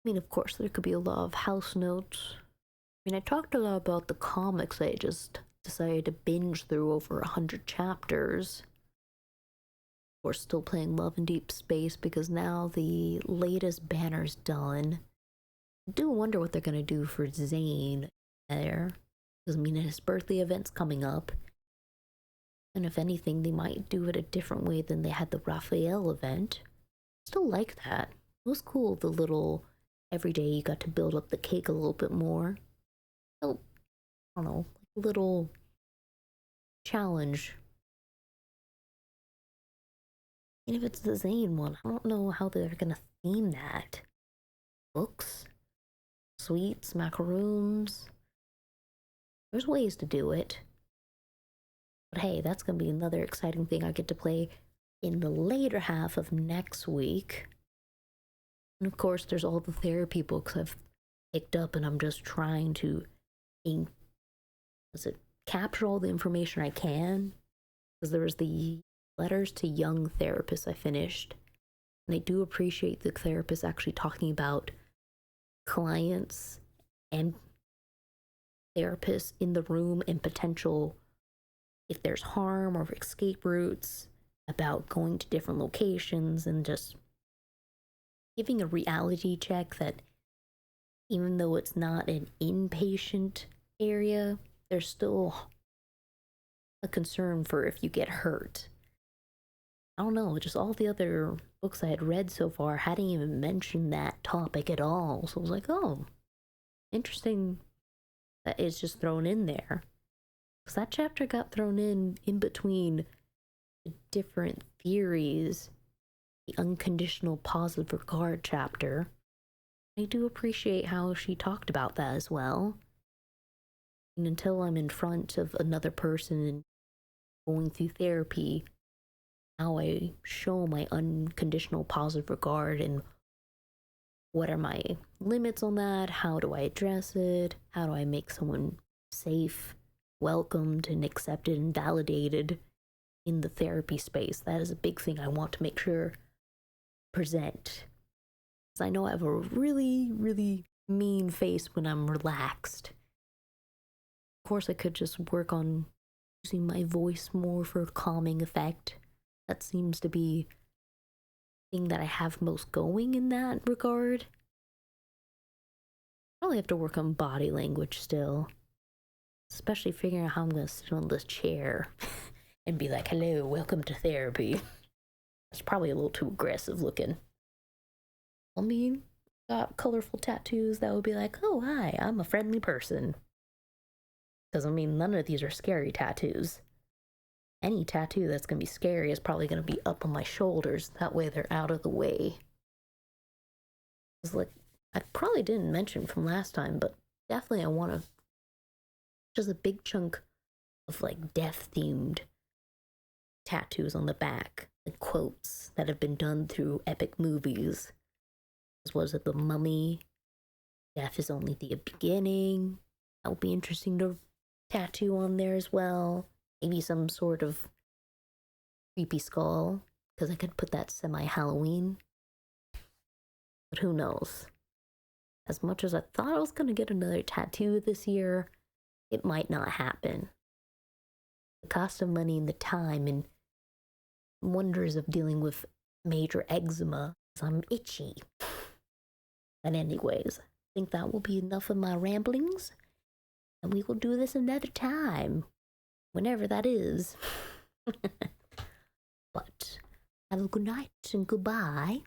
mean, of course, there could be a lot of house notes. I mean, I talked a lot about the comics I just decided to binge through over 100 chapters. We're still playing Love in Deep Space because now the latest banner's done. I do wonder what they're gonna do for Zane there. Because, I mean, his birthday event's coming up. And if anything, they might do it a different way than they had the Raphael event. Still like that. It was cool, the little, every day you got to build up the cake a little bit more. So, I don't know, a little challenge. And if it's the Zane one, I don't know how they're gonna theme that. Books? Sweets? Macaroons? There's ways to do it. But hey, that's gonna be another exciting thing I get to play in the later half of next week. And of course, there's all the therapy books I've picked up, and I'm just trying to capture all the information I can. Because there was the letters to young therapists I finished. And I do appreciate the therapists actually talking about clients and therapists in the room and potential, if there's harm or escape routes, about going to different locations and just giving a reality check that even though it's not an inpatient area, there's still a concern for if you get hurt. I don't know, just all the other books I had read so far hadn't even mentioned that topic at all. So I was like, oh, interesting that it's just thrown in there. Because that chapter got thrown in between the different theories, the unconditional positive regard chapter. I do appreciate how she talked about that as well. And until I'm in front of another person and going through therapy, how I show my unconditional positive regard and what are my limits on that? How do I address it? How do I make someone safe, welcomed, and accepted and validated in the therapy space? That is a big thing I want to make sure present. Because I know I have a really, really mean face when I'm relaxed. Of course, I could just work on using my voice more for calming effect. That seems to be the thing that I have most going in that regard. Probably have to work on body language still. Especially figuring out how I'm gonna sit on this chair and be like, hello, welcome to therapy. That's probably a little too aggressive looking. I mean, got colorful tattoos that would be like, oh, hi, I'm a friendly person. Because, I mean, none of these are scary tattoos. Any tattoo that's gonna be scary is probably gonna be up on my shoulders. That way they're out of the way. It's like, I probably didn't mention from last time, but definitely I want to just a big chunk of like death themed tattoos on the back, like quotes that have been done through epic movies. As was it The Mummy? Death is only the beginning. That would be interesting to tattoo on there as well. Maybe some sort of creepy skull, because I could put that semi Halloween. But who knows? As much as I thought I was gonna get another tattoo this year, it might not happen. The cost of money and the time and wonders of dealing with major eczema. I'm itchy. But anyways, I think that will be enough of my ramblings. And we will do this another time. Whenever that is. But have a good night and goodbye.